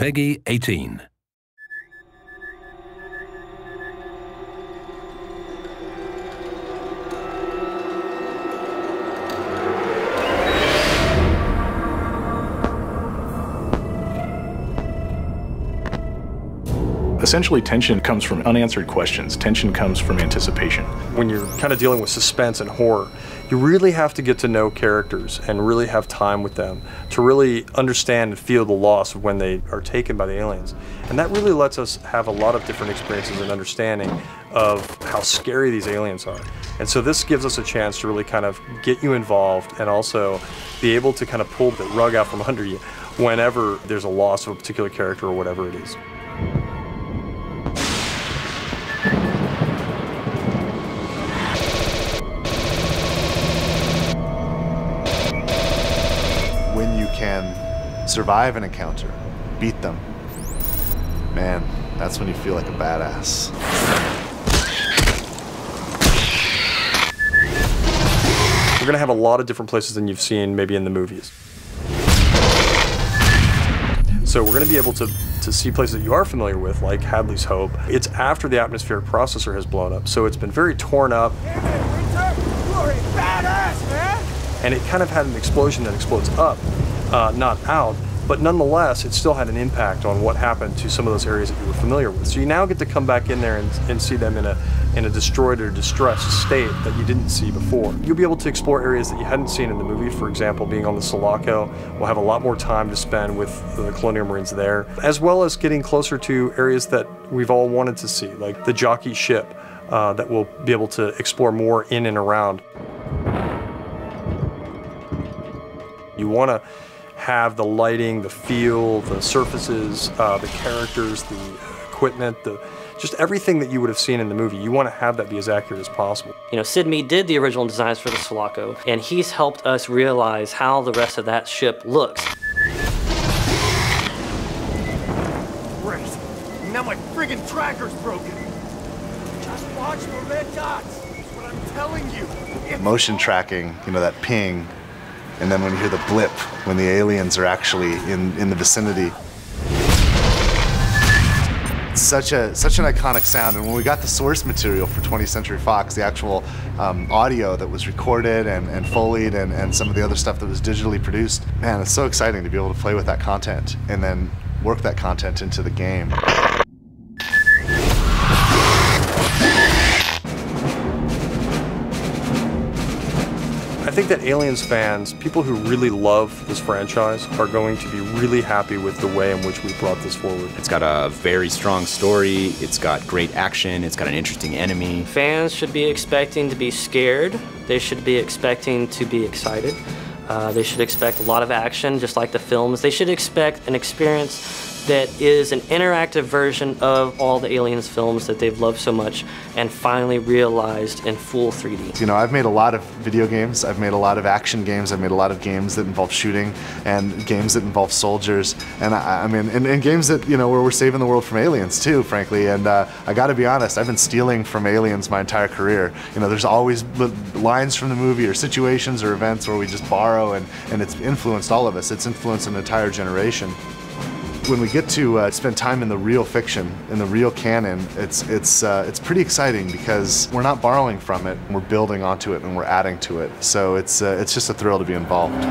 Peggy 18. Essentially, tension comes from unanswered questions. Tension comes from anticipation. When you're kind of dealing with suspense and horror, you really have to get to know characters and really have time with them to really understand and feel the loss of when they are taken by the aliens. And that really lets us have a lot of different experiences and understanding of how scary these aliens are. And so this gives us a chance to really kind of get you involved and also be able to kind of pull the rug out from under you whenever there's a loss of a particular character or whatever it is. When you can survive an encounter, beat them, man, that's when you feel like a badass. We're going to have a lot of different places than you've seen maybe in the movies. So we're going to be able to see places that you are familiar with, like Hadley's Hope. It's after the atmospheric processor has blown up, so it's been very torn up. Hey, Winter, you are a badass, man! And it kind of had an explosion that explodes up, not out, but nonetheless, it still had an impact on what happened to some of those areas that you were familiar with. So you now get to come back in there and see them in a destroyed or distressed state that you didn't see before. You'll be able to explore areas that you hadn't seen in the movie. For example, being on the Sulaco, we'll have a lot more time to spend with the Colonial Marines there, as well as getting closer to areas that we've all wanted to see, like the jockey ship that we'll be able to explore more in and around. You want to have the lighting, the feel, the surfaces, the characters, the equipment, just everything that you would have seen in the movie. You want to have that be as accurate as possible. You know, Sid Mead did the original designs for the Sulaco, and he's helped us realize how the rest of that ship looks. Great. Now my friggin' tracker's broken. Just watch the red dots. That's what I'm telling you. Motion tracking, you know, that ping, and then when you hear the blip, when the aliens are actually in the vicinity. It's such an iconic sound, and when we got the source material for 20th Century Fox, the actual audio that was recorded and Foleyed and some of the other stuff that was digitally produced, man, it's so exciting to be able to play with that content and then work that content into the game. I think that Aliens fans, people who really love this franchise, are going to be really happy with the way in which we brought this forward. It's got a very strong story, it's got great action, it's got an interesting enemy. Fans should be expecting to be scared. They should be expecting to be excited. They should expect a lot of action, just like the films. They should expect an experience that is an interactive version of all the Aliens films that they've loved so much and finally realized in full 3D. You know, I've made a lot of video games, I've made a lot of action games, I've made a lot of games that involve shooting and games that involve soldiers, and I mean, and games that, you know, where we're saving the world from aliens too, frankly, and I gotta be honest, I've been stealing from aliens my entire career. You know, there's always lines from the movie or situations or events where we just borrow, and it's influenced all of us. It's influenced an entire generation. When we get to spend time in the real fiction, in the real canon, it's pretty exciting because we're not borrowing from it, we're building onto it and we're adding to it. So it's just a thrill to be involved.